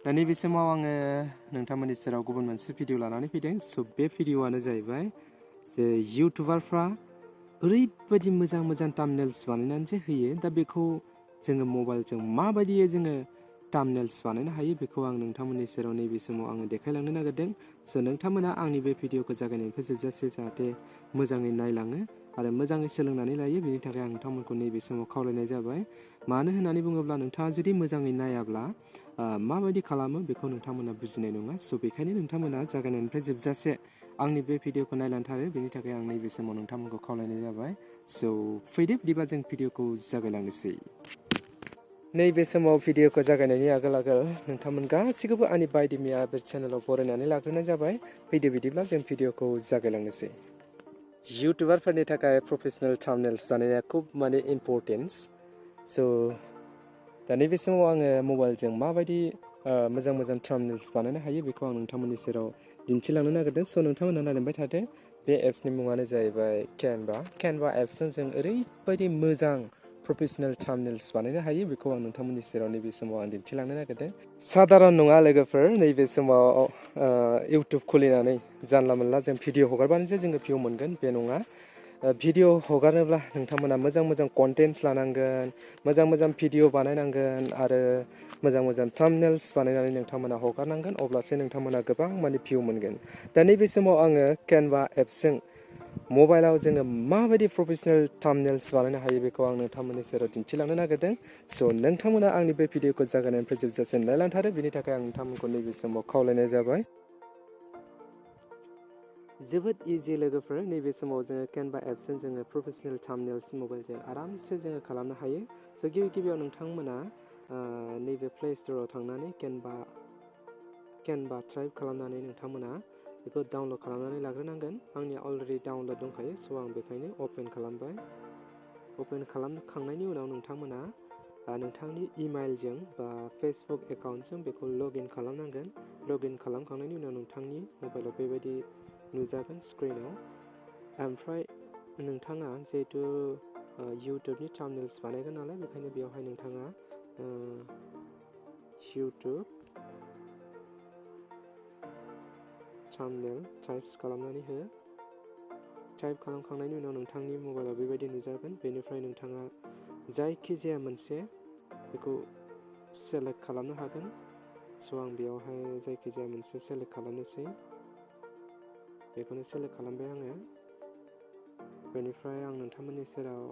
दा नैबे समाव आङो नोंथांमोननि सेराव गुबुन मोनसे भिडिअ लानानै फैदों। स' बे भिडिअआनो जाहैबाय जे इउटुबारफ्रा ओरैबायदि मोजां मोजां थाम्बनेल्स बानायनानै जे होयो। दा बेखौ जोङो मबाइलजों माबायदियै जोङो थाम्बनेल्स बानायनो हायो बेखौ आं नोंथांमोननि सेराव नैबे समाव आङो देखायलांनो नागिरदों। स' नोंथांमोना आंनि बे भिडिअखौ जागायनायनिफ्राय जोबजासे जाहाथे मोजाङै नायलाङो आरो मोजाङै सोलोंनानै लायो, बेनि थाखाय आं नोंथांमोनखौ नैबे समाव खावलायनाय जाबाय। मानो होननानै बुङोब्ला नोंथाङा जुदि मोजाङै नायाब्ला माबायदि खालामो बेखौ नोंथांमोना बुजिनाय नङा। स' बेखायनो नोंथांमोना जागायनायनिफ्राय जोबजासे आंनि बे भिडिअखौ नायलांथारो, बेनि थाखाय आं नैबे समाव नोंथांमोनखौ खावलायनाय जाबाय। स' फैदो बिदिबा जों भिडिअखौ जागायलांनोसै। नैबे समाव भिडिअखौ जागायनायनि आगोल आगोल नोंथांमोन गासैखौबो आंनि बायदि मैया आबिर चेनेलाव बरायनानै लाग्रोनाय जाबाय। फैदो बिदिब्ला जों भिडिअखौ जागायलांनोसै। इउटुबारफोरनि थाखाय प्रफेसनेल थाम्बनेल्स बानायनाया खुब माने इम्परटेन्स। स' दा नैबे समाव आङो मबाइलजों माबायदि मोजां मोजां थाम्बनेल्स बानायनो हायो बेखौ आं नोंथांमोननि सेराव दिन्थिलांनो नागिरदों। स' नोंथांमोना नायलांबाय थादो। बे एप्सनि मुङानो जाहैबाय केनभा एप्सजों जों ओरैबायदि मोजां प्रफेसनेल थाम्बनेल्स बानायनो हायो बेखौ आं नोंथांमोननि सेराव नैबे समाव आं दिन्थिलांनो नागिरदों। साधारन नङा लोगोफोर, नैबे समाव इउटुब खुलिनानै जानला मोनला जों भिडिअ हगारबानो जे जोङो भिउ मोनगोन बे नङा। भिडिअ हगारनोब्ला नोंथांमोना मोजां मोजां कन्टेन्टस लानांगोन, मोजां मोजां भिडिअ बानायनांगोन आरो मोजां मोजां थाम्बनेल्स बानायनानै नोंथांमोना हगारनांगोन, अब्लासो नोंथांमोना गोबां माने भिउ मोनगोन। दा नैबे समाव आङो केनभा एप्सजों मबाइलाव जोङो माबायदि प्रफेसनेल थाम्बनेल्स बानायनो हायो बेखौ आं नोंथांमोननि सेराव दिन्थिलांनो नागिरदों। स' नोंथांमोना आंनि बे भिडिअखौ जागायनायनिफ्राय जोबजासे नायलांथारो, बेनि थाखाय आं नोंथांमोनखौ नैबे समाव खावलायनाय जाबाय। जोबोद इजि लोगोफोर, नैबे समाव जोङो केनभा एप्सजों जोङो प्रफेसनेल थाम्बनेल्स मबाइलजों आरामसे जोङो खालामनो हायो। स' गिबियाव नोंथांमोना नैबे प्ले स्ट'राव थांनानै केनभा टाइप खालामनानै नोंथांमोना बेखौ डाउनलड खालामनानै लाग्रोनांगोन। आंनिया अलरेडि डाउनलड दंखायो, स' आं बेखायनो अपेन खालामबाय। अपेन खालामखांनायनि उनाव नोंथांमोना नोंथांनि इमेलजों बा फेसबुक एकाउन्टजों बेखौ लगइन खालामनांगोन। लगइन खालामखांनायनि उनाव नोंथांनि मबाइलाव बेबायदि नुजागोन स्क्रिनाव। ओमफ्राय नोंथाङा जिहेथु इउटुबनि थाम्बनेल्स बानायगोन नालाय, बेखायनो बेवहाय नोंथाङा इउटुब थाम्बनेल टाइप्स खालामनानै हो। टाइप खालामखांनायनि उनाव नोंथांनि मबाइलाव बेबायदि नुजागोन। बेनिफ्राय नोंथाङा जायखिजाया मोनसे बेखौ सेलेक्ट खालामनो हागोन। स' आं बेयावहाय जायखिजाया मोनसे सेलेक्ट खालामनोसै। बेखौनो सेलेक्ट खालामबाय आङो। बेनिफ्राय आं नोंथांमोननि सेराव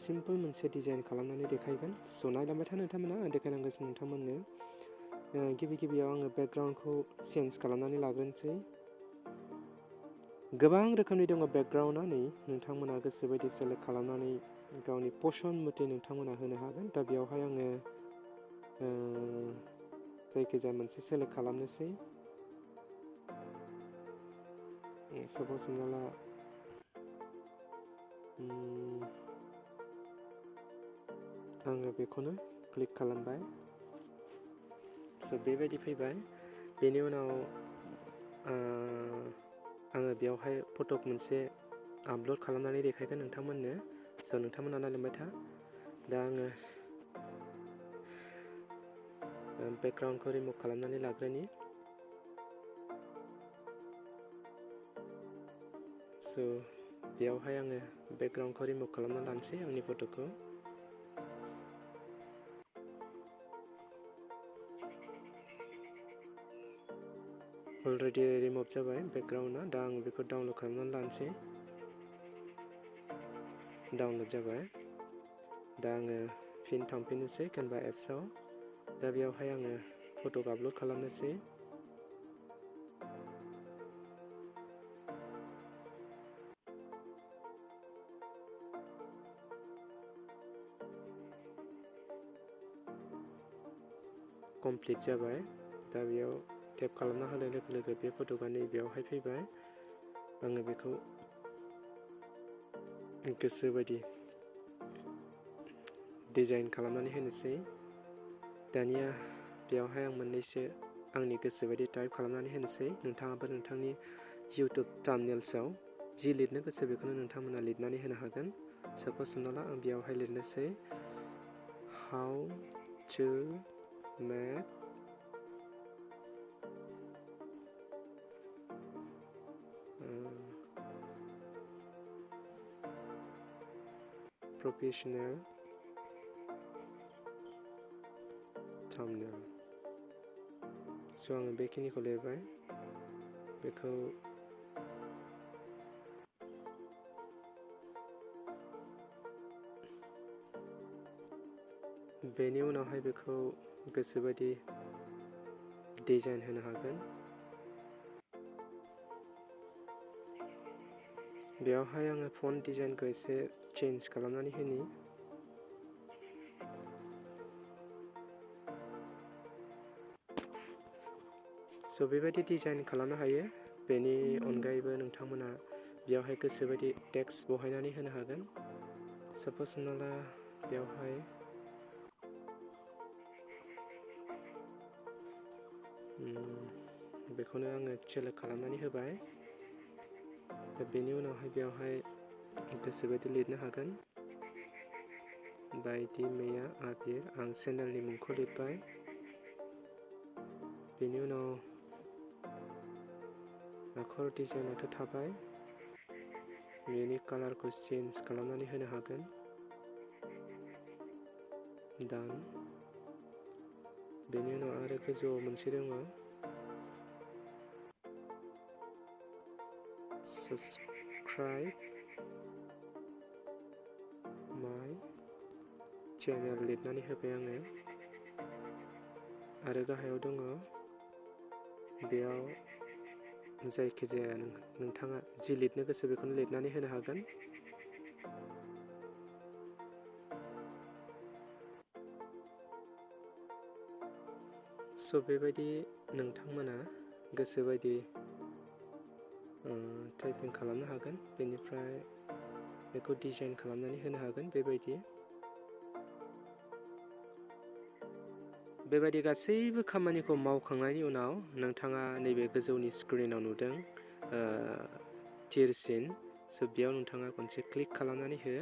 सिम्पोल मोनसे डिजाइन खालामनानै देखायगोन। स' नायलांबाय था नोंथांमोना, आं देखायलांगासिनो नोंथांमोननो। गिबियाव आङो बेकग्राउन्डखौ चेन्ज खालामनानै लाग्रोनोसै। गोबां रोखोमनि दङ बेकग्राउन्डआ, नै नोंथांमोना गोसोबायदि सेलेक्ट खालामनानै गावनि पसन मथे नोंथांमोना होनो हागोन। दा बेयावहाय आङो जायखिजाया मोनसे सेलेक्ट खालामनोसै। साप'ज हमना ला आङो बेखौनो क्लिक खालामबाय। स' बेबायदि फैबाय। बेनि उनाव आङो बेयावहाय फटक मोनसे आपल'ड खालामनानै देखायगोन नोंथांमोननो। स' नोंथांमोना नायलांबाय था। दा आङो बेकग्राउन्डखौ रिमुभ खालामनानै लाग्रोनि। स' बेयावहाय आङो बेकग्राउन्डखौ रिमुभ खालामना लानोसै आंनि फट'खौ। अलरेडि रिमुभ जाबाय बेकग्राउन्डआ। दा आं बेखौ डाउनलड खालामनानै लानोसै। डाउनलड जाबाय। दा आङो फिन थांफिननोसै केनभा एप्सआव। दा बेयावहाय आङो फट'खौ आपल'ड खालामनोसै। कमप्लिट जाबाय। दा बेयाव टेप खालामना होनाय लोगो लोगो बे फट'आ नैबेयावहाय फैबाय। आङो बेखौ गोसोबायदि डिजाइन खालामनानै होनोसै। दानिया बेयावहाय आं मोननैसो आंनि गोसोबायदि टाइप खालामनानै होनोसै। नोंथाङाबो नोंथांनि इउटुब थाम्बनेल्सआव जि लिरनो गोसो बेखौनो नोंथांमोना लिरनानै होनो हागोन। साप'ज हमना ला आं बेयावहाय लिरनोसै how to make professional thumbnail आङो बेखिनिखौ लिरबाय बेखौ बेनि उनावहाय बेखौ गोसोबायदि डिजाइन होनो हागोन बेयावहाय आङो फन्ट डिजाइनखौ एसे चेन्ज खालामनानै होनि बेबायदि डिजाइन खालामनो हायो बेनि अनगायैबो नोंथांमोना बेयावहाय गोसोबायदि टेक्स्ट बहायनानै होनो हागोन साप'ज हमना ला बेयावहाय बेखौनो आङो सेलेक्ट खालामनानै होबाय दा बेनि उनावहाय बेयावहाय गोसोबायदि लिरनो हागोन बायदि मैया आबिर आं चेनेलनि मुंखौ लिरबाय बेनि उनाव आखर डिजाइनाथ' थाबाय बेनि कालारखौ चेन्ज खालामनानै होनो हागोन दान बेनि उनाव आरो गोजौआव मोनसे दङ subscribe my channel लिरनानै होबाय आङो आरो गाहायाव दङ बेयाव जायखिजाया नोंथाङा जि लिरनो गोसो बेखौनो लिरनानै होनो हागोन बेबायदि नोंथांमोना गोसोबायदि टाइपिं खालामनो हागोन बेनिफ्राय बेखौ डिजाइन खालामनानै होनो हागोन बेबायदि गासैबो खामानिखौ मावखांनायनि उनाव नोंथाङा नैबे गोजौनि स्क्रिनाव नुदों थिरसिन बेयाव नोंथाङा खनसे क्लिक खालामनानै हो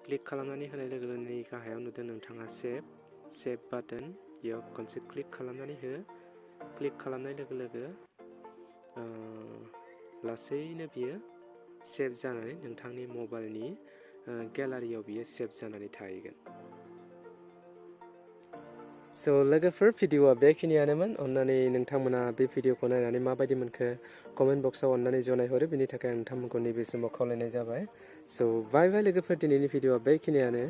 क्लिक खालामनानै होनाय लोगो लोगो नै गाहायाव नुदों नोंथाङा सेभ बाटोन बेयाव खनसे क्लिक खालामनानै हो क्लिक खालामनाय लोगो लोगो लासैनो बियो सेभ जानानै नोंथांनि मबाइलनि गेलारियाव बियो सेभ जानानै थाहैगोन लोगोफोर भिडिअआ बेखिनियानोमोन अन्नानै नोंथांमोना बे भिडिअखौ नायनानै माबायदि मोनखो कमेन्ट बक्सआव अन्नानै जनायहरो बिनि थाखाय आं नोंथांमोनखौ नैबे समाव खावलायनाय जाबाय बाय बाय लोगोफोर दिनैनि भिडिअआ बेखिनियानो